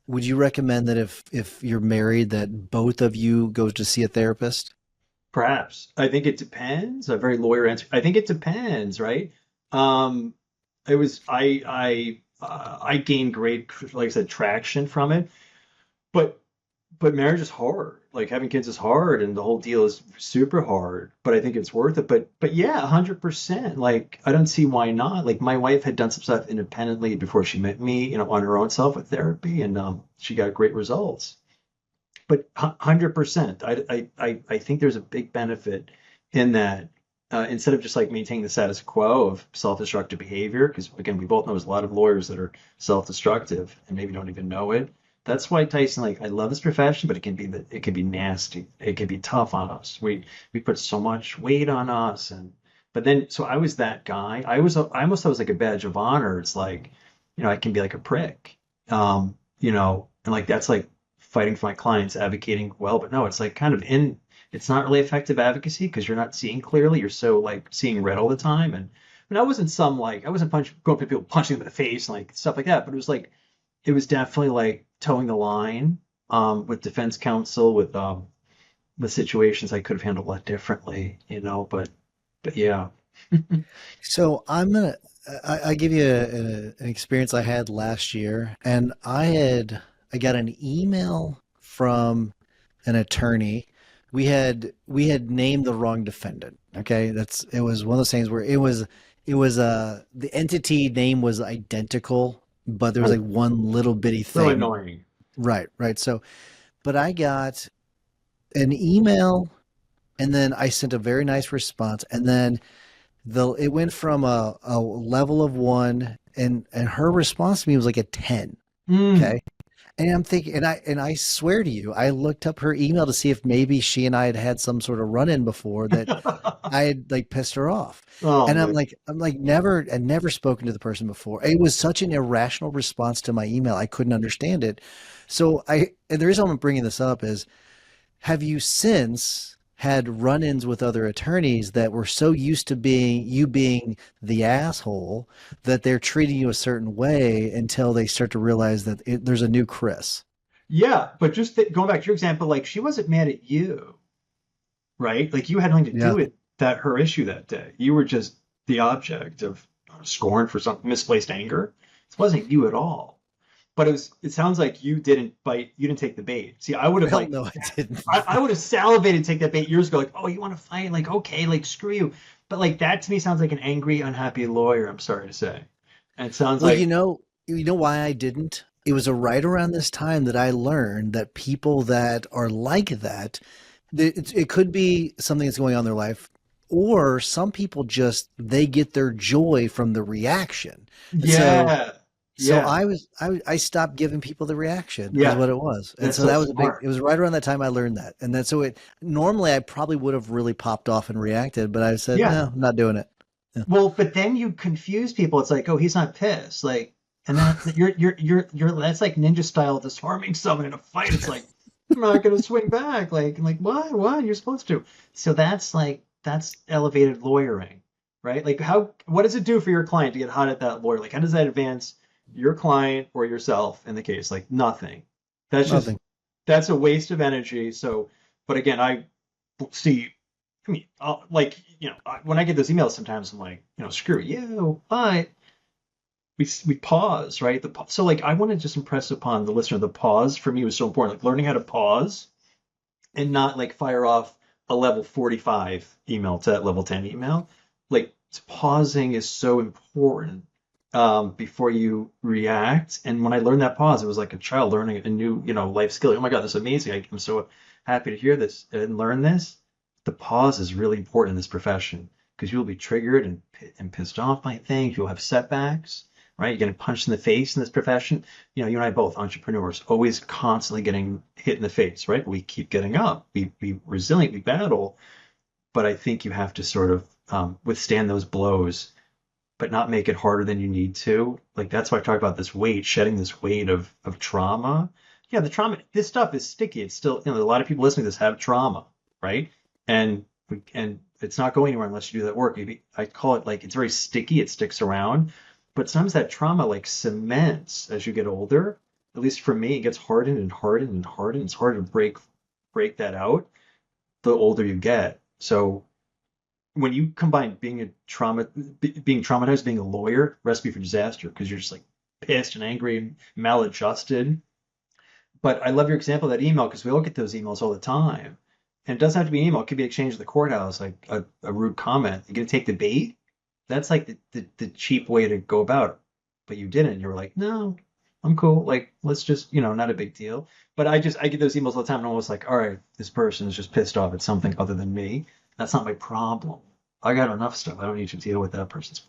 would you recommend that if you're married that both of you go to see a therapist? Perhaps. I think it depends. A very lawyer answer. I think it depends, right? Um, it was I gained great, like I said, traction from it. But marriage is hard. Like having kids is hard, and the whole deal is super hard. But I think it's worth it. But yeah, 100%. Like I don't see why not. Like my wife had done some stuff independently before she met me, on her own self with therapy, and she got great results. But 100%, I think there's a big benefit in that. Instead of just like maintaining the status quo of self-destructive behavior, because again, we both know there's a lot of lawyers that are self-destructive and maybe don't even know it. That's why Tyson, like, I love this profession, but it can be nasty. It can be tough on us. We put so much weight on us, and but then so I was that guy. I almost thought it was like a badge of honor. It's like, I can be like a prick, and like that's like fighting for my clients, advocating well, but no, it's like kind of it's not really effective advocacy because you're not seeing clearly. You're so like seeing red all the time. And I wasn't I wasn't going for people punching them in the face and like stuff like that, but it was definitely like towing the line with defense counsel, with situations I could have handled a lot differently, but yeah. So I give you an experience I had last year, and I got an email from an attorney. We had named the wrong defendant. Okay, it was one of those things where it was the entity name was identical, but there was like Oh, one little bitty really thing. annoying. Right, right. So, but I got an email, and then I sent a very nice response, and then it went from a level of one, and her response to me was like a 10. Mm. Okay. And I'm thinking, and I swear to you, I looked up her email to see if maybe she and I had had some sort of run-in before that I had like pissed her off. Oh And man. I'm like never and never spoken to the person before. It was such an irrational response to my email. I couldn't understand it. So and the reason I'm bringing this up is, have you since had run-ins with other attorneys that were so used to being the asshole that they're treating you a certain way until they start to realize that there's a new Chris? Yeah, but just going back to your example, like she wasn't mad at you, right? Like you had nothing to do Yeah. with that her issue that day. You were just the object of scorn for some misplaced anger. It wasn't you at all. But it sounds like you didn't take the bait. See, I would have Hell like no, I didn't. I would have salivated to take that bait years ago, like, oh, you want to fight? Like, okay, like screw you. But like that to me sounds like an angry, unhappy lawyer, I'm sorry to say. And it sounds Well, like, you know why I didn't? It was right around this time that I learned that people that are like that, it could be something that's going on in their life, or some people just they get their joy from the reaction. And yeah, so yeah, I stopped giving people the reaction is yeah. what it was. And That's so so that was a big, smart. it was right around that time I learned that. And then so normally I probably would have really popped off and reacted, but I said, Yeah. no, I'm not doing it. Yeah. Well, but then you confuse people. It's like, oh, he's not pissed. Like, and then you're that's like ninja style disarming someone in a fight. It's like, I'm not gonna swing back. Like, why? Why? You're supposed to. So that's elevated lawyering, right? Like, what does it do for your client to get hot at that lawyer? Like, how does that advance your client or yourself in the case? Like, nothing. That's just Nothing. that's a waste of energy. So, but again, I see. I mean, like, when I get those emails, sometimes I'm like, screw you. But we pause, right? So like, I want to just impress upon the listener, the pause for me was so important. Like learning how to pause and not like fire off a level 45 email to that level 10 email. Like pausing is so important before you react. And when I learned that pause, it was like a child learning a new, life skill. Oh my God, this is amazing. I'm so happy to hear this and learn this. The pause is really important in this profession because you'll be triggered and pissed off by things. You'll have setbacks, right? You're getting punched in the face in this profession. You and I both entrepreneurs, always constantly getting hit in the face, right? We keep getting up. We resilient. We battle. But I think you have to sort of withstand those blows, but not make it harder than you need to. Like that's why I talk about this weight, shedding this weight of trauma. Yeah, the trauma, this stuff is sticky. It's still, a lot of people listening to this have trauma, right? And and it's not going anywhere unless you do that work. I call it like it's very sticky. It sticks around, but sometimes that trauma like cements as you get older. at least for me, it gets hardened and hardened and hardened. It's hard to break that out the older you get. So when you combine being traumatized, being a lawyer, recipe for disaster because you're just like pissed and angry and maladjusted. But I love your example of that email because we all get those emails all the time. And it doesn't have to be an email. It could be exchange at the courthouse, like a rude comment. You're gonna take the bait. That's like the cheap way to go about it. But you didn't. You were like, no, I'm cool. Like, let's just, not a big deal. But I get those emails all the time and I'm almost like, all right, this person is just pissed off at something other than me. That's not my problem. I got enough stuff. I don't need to deal with that person's